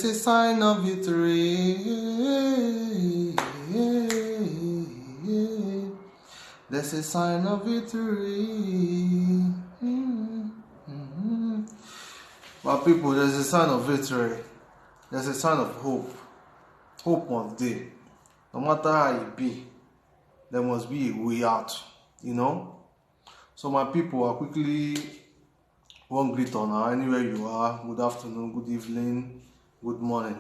There's a sign of victory. There's a sign of victory. My people, there's a sign of victory. There's a sign of hope. Hope must be. No matter how it be, there must be a way out. You know? So my people, I quickly one greet on anywhere you are. Good afternoon, good evening, good morning.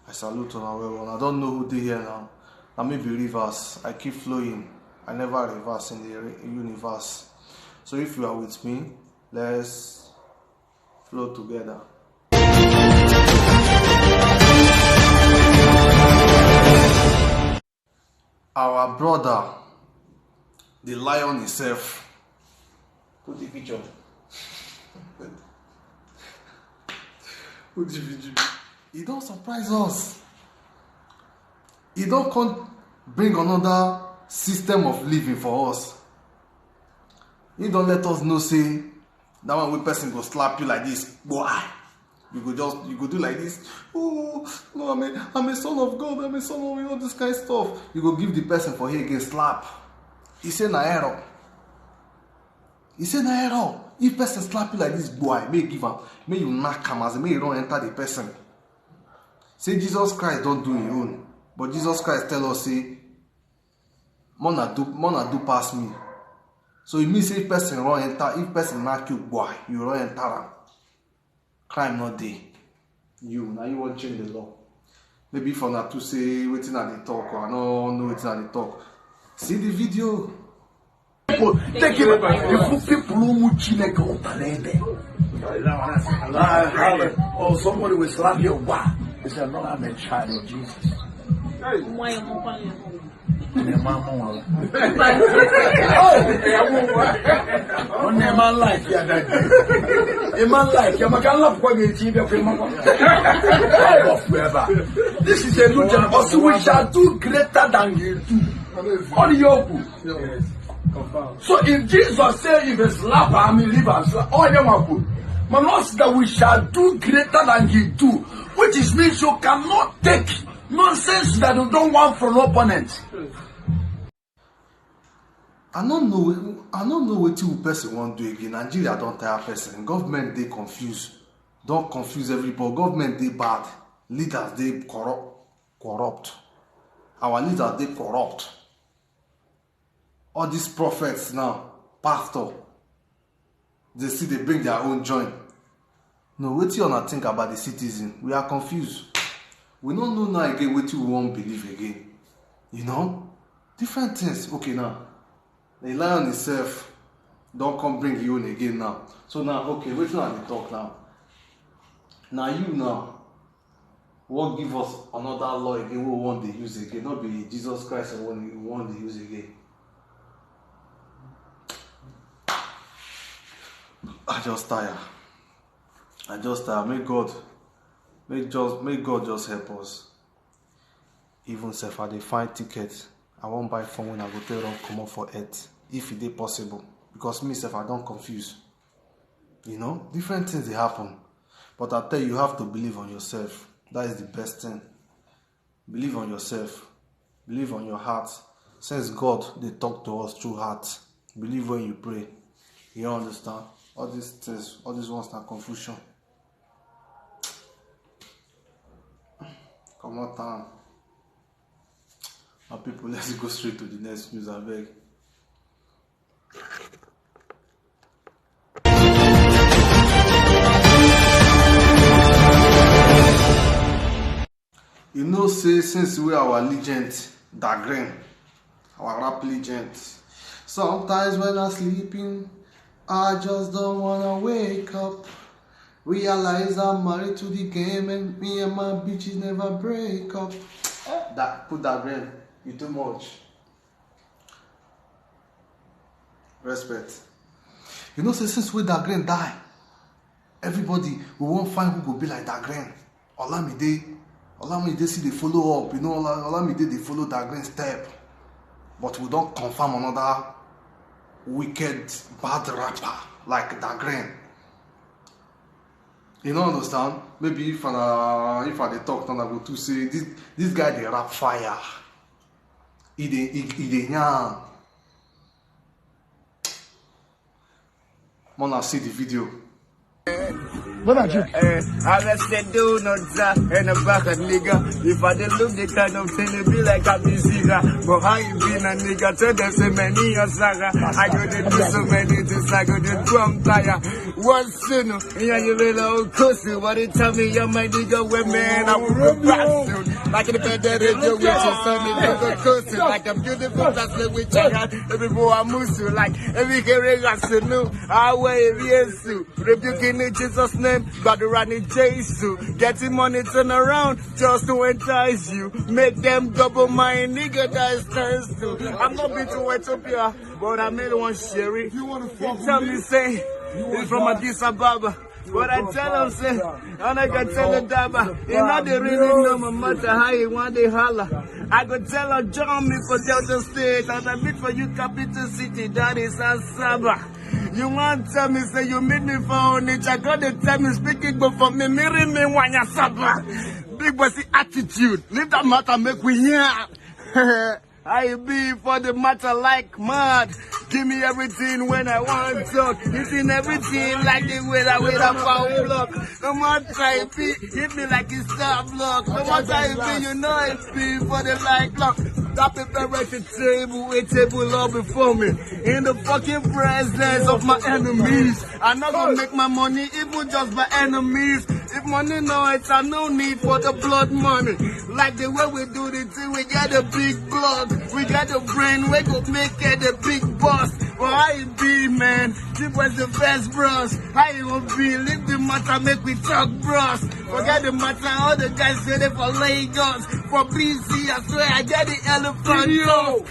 I salute on everyone. I don't know who they here now. I may be reverse. I keep flowing. I never reverse in the universe. So if you are with me, let's flow together. Our brother, the lion himself. Put the picture. Put the video. He don't surprise us. He don't come bring another system of living for us. He don't let us know say that one person go slap you like this. Boy, you go do like this. Oh no, I'm a son of God. I'm a son of all this kind of stuff. You go give the person for here again slap. He say na error. He say na error. If person slap you like this, boy, may give am, may you knock him as may you don't enter the person. Say Jesus Christ don't do his own, but Jesus Christ tell us say, "Mona do pass me." So it means if person run enter, if person knock you, boy, you run enter am. Crime not there. You now you want change the law. Maybe for now to say waiting at the talk or no waiting at the talk. See the video. Take it. Oh, somebody will slap you. Wow. He said, "No, I'm a child of Jesus." A man like you, a man like you, this is a new generation. We shall do greater than you do. So if Jesus said, if a slap, I mean, leave us, all them are good. Manos that we shall do greater than you do, which is means you cannot take nonsense that you don't want from opponents. I don't know what two person want to do again. Nigeria don't tire person. Government they confuse. Don't confuse everybody. Government they bad. Leaders they corrupt. Our leaders they corrupt. All these prophets now, pastor, they see they bring their own joint. No, what you wanna think about the citizen? We are confused. We don't know now again what you won't believe again. You know? Different things. Okay now. The lion itself don't come bring you in again now. So now, okay, wait till I talk now. Now you now won't give us another law again we want to use again. Not be Jesus Christ and we want to use again. I just tire. May God just help us. Even if I find tickets, I won't buy phone when I go tell them come up for it. If it is possible. Because me self I don't confuse. You know, different things they happen. But I tell you, you have to believe on yourself. That is the best thing. Believe on yourself. Believe on your heart. Since God they talk to us through heart. Believe when you pray. You understand? All these things, all these ones are confusion. Come on, time. My people, let's go straight to the next news, I beg. You know, say since we are our legend, Dagreen, our rap legend. Sometimes when I'm sleeping, I just don't wanna wake up. Realize I'm married to the game and me and my bitches never break up. Put Dagreen, you too much. Respect. You know, say since we Dagreen die, everybody we won't find who go be like Dagreen. Olamide see they follow up. You know, Olamide they follow Dagreen step. But we don't confirm another wicked bad rapper like Dagreen. You don't understand? Maybe if I dey talk, then I go to say this guy dey rap fire. He dey yarn. Mona see the video. What about you? I said do not and a back at nigga. If I did look the kind of thing, it be like a busy. But how you been a nigga? Tell them so many years, I go to do so many things. I go to drum tire. One soon, yeah, you little cussy. What it tell me, you're my nigga, where man, I will be back soon. Like in the bed that radio with your son, you go cussy. Like a beautiful that's with your hand. Every boy I move to, like every carry I see new. I wear a rebuking in Jesus' name. God running Jesus, getting money turn around just to entice you. Make them double my nigga that is nice too. I'm not been to Ethiopia, but I made one sherry. You tell me say it's from Addis Ababa. But I tell him say, and I can tell the Daba, you know they really know no matter how you want they holler. I could tell her join me for Delta State, and I meet for you capital city, that is Asaba. You want to tell me, say you meet me for Onitsha, I got to tell me speaking, but for me, mirror me when you suffer. Big bossy attitude, leave that matter, make we hear. I be for the matter like mad. Give me everything when I want to. Eating everything like the way that with a foul block. No matter I be, hit me like it's star block. No matter I be, you know it's be for the like clock. That preparation table, a table all before me. In the fucking presence of my enemies. I'm not gonna make my money even just by enemies. If money no, it's a no need for the blood money. Like the way we do the thing, we got a big blood. We got the brain, we go make it a big boss. Well, how you be, man? This was the best bros. How you gonna be? Leave the matter, make we talk bros. Forget the matter, all the guys say they for Lagos. For BC, I swear I got the elephant. Yo!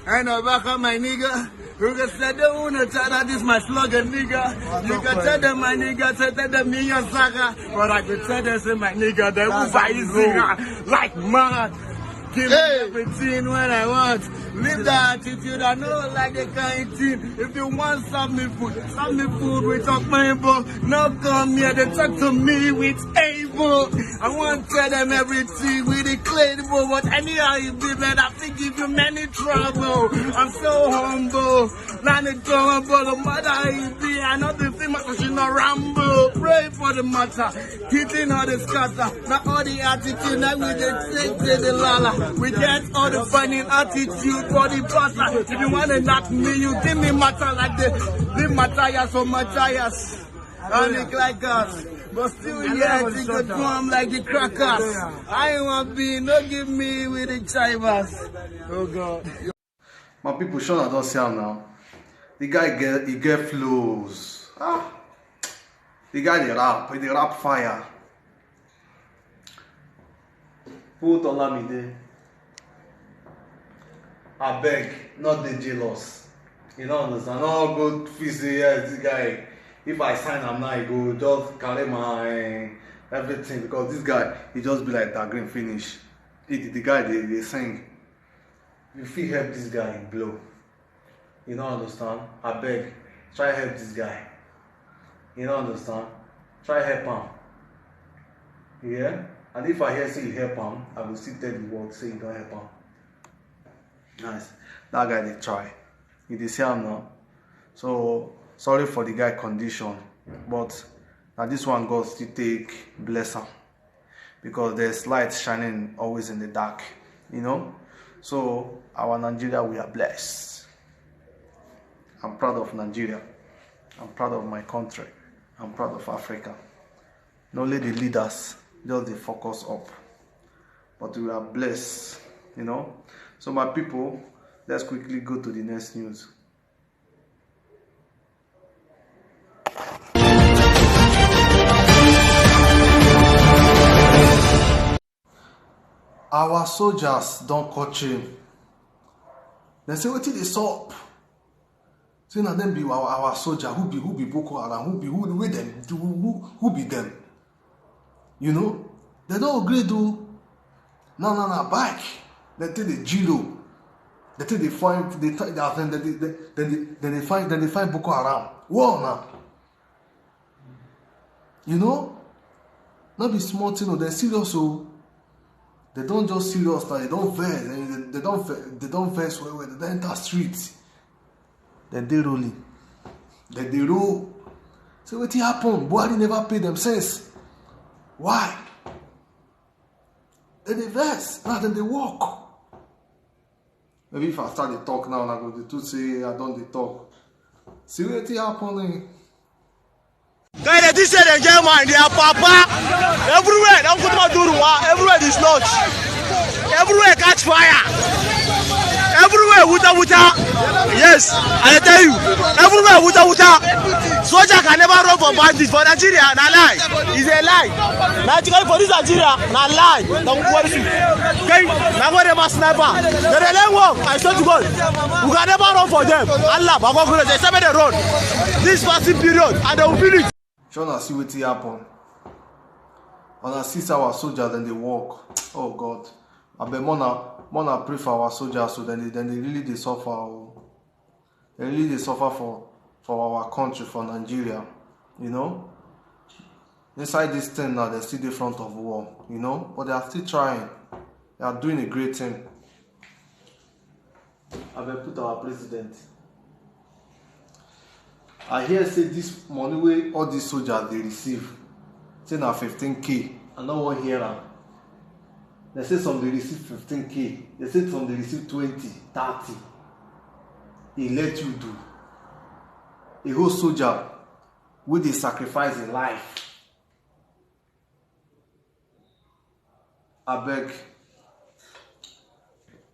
I know back on my nigga. You can say they wanna tell that this my slogan, nigga. You can tell them my nigga, tell them me and Saga. But I can tell them say my nigga, they will buy easy, like mad. Give me everything when I want. Leave that attitude, I know like the kind thing. If you want serve me food with talk my able. No come here, they talk to me with able. I want to tell them everything with the claimable. But anyhow you be, man, I think give you many trouble. I'm so humble. Not the trouble, no matter how you be. I know the thing, but she no ramble. Pray for the matter. Hitting all the scatter. Not all the attitude, like we just take to the lala. We get all the funny attitude for the passer. If you want to knock me, you give me matter like the Matthias or Matthias. And it like us. But still, yeah, I think the drum like the crackers. I ain't want to be, no give me with the chivas. Oh God. My people, sure I don't see him now. The guy get flows. The guy they rap fire. Put Olamide. I beg, not the jealous. You don't understand. No good fizzy, yes, this guy. If I sign him now, I go just carry my everything because this guy, he just be like that green finish. The guy they sing. You feel help this guy blow. You don't understand. I beg, try help this guy. You don't understand. Try help him. Yeah. And if I hear say you help him, I will still tell the world say you don't help him. Nice. That guy they try. You dey see him now. So sorry for the guy condition, but now this one God still take bless him because there's light shining always in the dark, you know. So our Nigeria, we are blessed. I'm proud of Nigeria. I'm proud of my country. I'm proud of Africa. Not only the leaders, just they focus up, but we are blessed, you know. So my people, let's quickly go to the next news. Our soldiers don't catch him. They say what they stop. Say na them be our soldier who be Boko Haram, who them do who be them. You know, they don't agree to no back. They take the Jilo. They take the find they find Boko Haram. War now. You know, not be small thing. They're serious. So they don't just serious. Like, they don't vex. They don't vex well. They don't enter streets. Then they rolling. Then they roll. So what happened? Buhari never paid them since. Why? Then they vex. Now then they walk. Maybe if I start to talk now, and I go to say I don't talk. See what happening? Guys, this is the German, they are papa. Everywhere, don't put my door. Everywhere is not. Everywhere catch fire. Everywhere, wuta. Yes, I tell you. Everywhere, wuta. Soldier can never run for bandits. For Nigeria, na lie. It's a lie. Nigeria for this Nigeria, na lie. Don't worry. Okay, now what about sniper? They don't work. I swear to God, we can never run for them. Allah, they say they run. This fasting period, and they will feel it. Shona see what happen. When I see our soldiers, then they walk. Oh God, I bet Mona pray for our soldiers, so then they really they suffer. They really they suffer for our country, for Nigeria. You know, inside this thing now, they're still in front of war. You know, but they are still trying. They are doing a great thing. I bet put our president. I hear say this money wey all these soldiers they receive, say na 15K. I no wan hear am. They say some they receive 15K. They say some they receive 20, 30. He let you do. A whole soldier wey dey sacrifice him life. Abeg,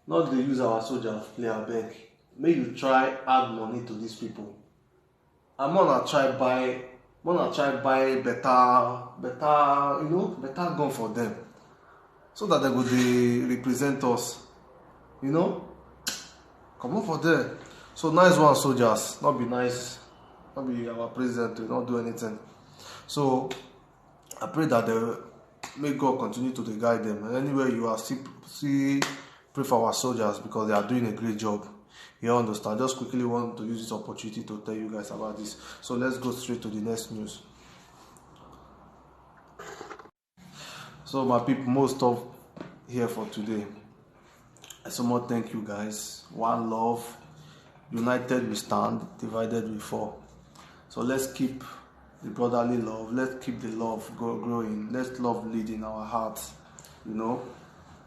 not dey use our soldiers play. Abeg, make you try add money to these people. I'm gonna try buy better, you know, better gun for them, so that they go they represent us. You know, come on for them. So nice one, soldiers. Not be nice, not be our president. Will not do anything. So I pray that they may God continue to guide them. And anywhere you are, still pray for our soldiers, because they are doing a great job. You understand? Just quickly want to use this opportunity to tell you guys about this. So let's go straight to the next news. So my people, most of here for today. So much thank you guys. One love. United we stand, divided we fall. So let's keep the brotherly love. Let's keep the love growing. Let love lead in our hearts. You know,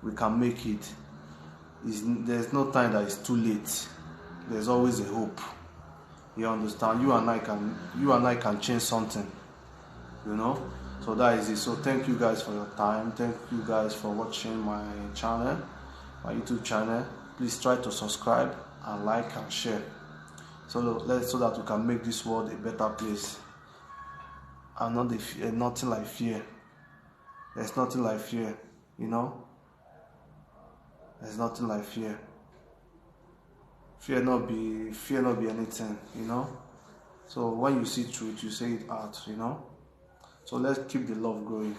we can make it. There's no time that is too late. There's always a hope. You understand? You and I can change something. You know? So that is it. So thank you guys for your time. Thank you guys for watching my channel, my YouTube channel. Please try to subscribe and like and share. So that we can make this world a better place. And nothing like fear. There's nothing like fear, you know? There's nothing like fear. Fear not be anything, you know. So when you see truth, you say it out, you know. So let's keep the love growing,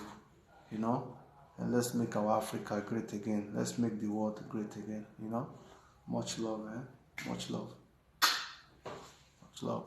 you know, and let's make our Africa great again. Let's make the world great again, you know. Much love, man. Much love. Much love.